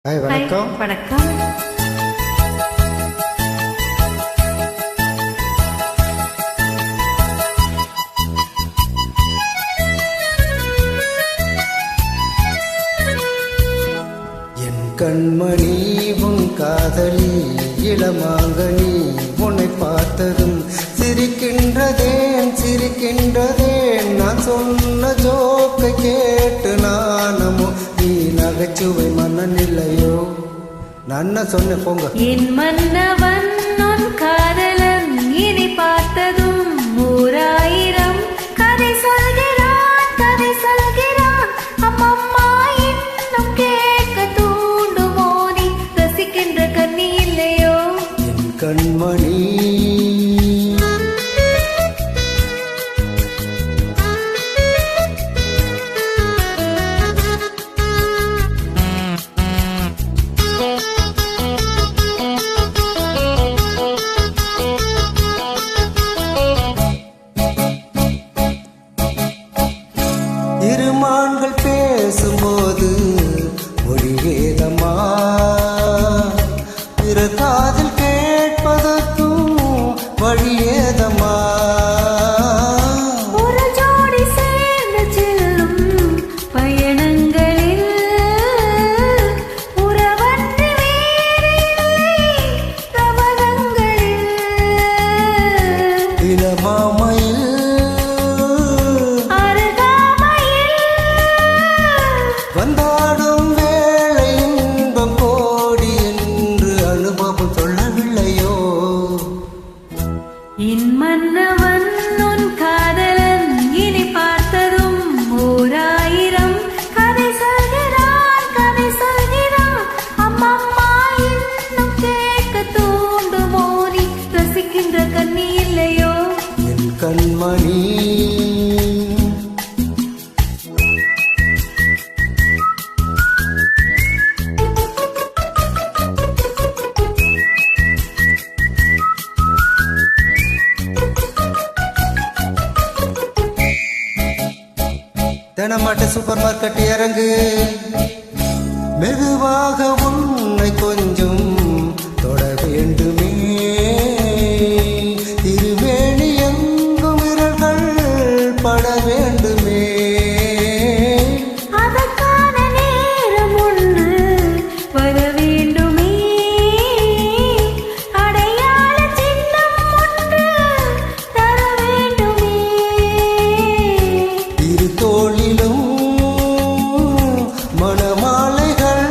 Hi, வணக்கம். வணக்கம். என் கண்மணி உன் காதலி இளமாங்கனி உன்னை பார்த்ததும் சிரிக்கின்றதேன் நான் சொன்ன ஜோக்கை கேட்டு நானமோ நீ நகைச்சுவை மன்னன் இல்லையோ? நான் என்ன சொன்னேன் போங்க. என் மன்னவன் உன் காதலன் இனி பார்த்ததும் ஓராயிரம் கதை சொல்கிறான் அம்மம்மா இன்னும் கேட்க தூண்டுமோ நீ ரசிக்கின்ற கண்ணி இல்லையோ? என் கண்மணி இருமான்கள் பேசும்போது மொழி வேதமா, பிற காதில் கேட்பதற்கும் வழியேதமா? ஒரு ஜோடி சேர்ந்து செல்லும் பயணங்களில் உறவன்று வேறில்லை பிரபலங்களில் இளமாமையில் வந்தாடும் வேளை இன்பம் கோடி என்று அனுபவம் சொல்லவில்லையோ? என் மன்னவன் உன் காதலன் இனி பார்த்ததும் ஓராயிரம் கதை சொல்கிறான் அம்மம்மா இன்னும் கேட்க தூண்டுமோ நீ ரசிக்கின்ற கண்ணி இல்லையோ? என் கண்மணி தினமாட்ட சூப்பர் மார்க்கெட் இறங்கு, மெதுவாக உன்னை கொஞ்சம் தொட வேண்டுமே, திருவேணி எங்கும் விரல்கள் பட வேண்டுமே. அதற்கான நேரம் ஒன்று வர வேண்டுமே, அடையாள சின்னம் ஒன்று தர வேண்டுமே. இரு தோளிலும் மணமாலைகள்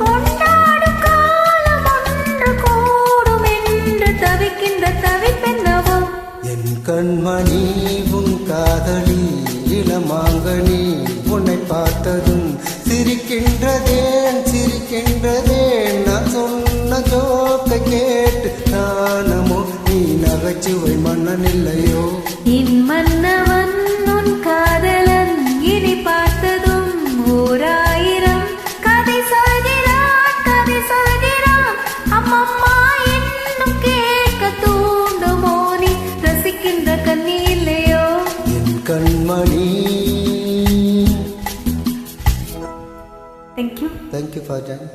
கொண்டாடும் காலம் ஒன்று கூடும் என்று தவிக்கின்ற தவிப்பென்னவோ? என் கண்மணி உன் காதலி இளமாங்கனி உன்னை பார்த்ததும் சிரிக்கின்றதேன் நான் சொன்ன ஜோக்கை கேட்டு நானமோ நீ நகைச்சுவை மன்னன் இல்லையோ? என் மன்னவன் உன் காதலன் இனி பார்த்ததும் ஓராயிரம் கதை சொல்கிறான் அம்மம்மா இன்னும் கேட்க தூண்டுமோ நீ ரசிக்கின்ற கண்ணி இல்லையோ? என் கண்மணி. தேங்க்யூ. Thank you for join.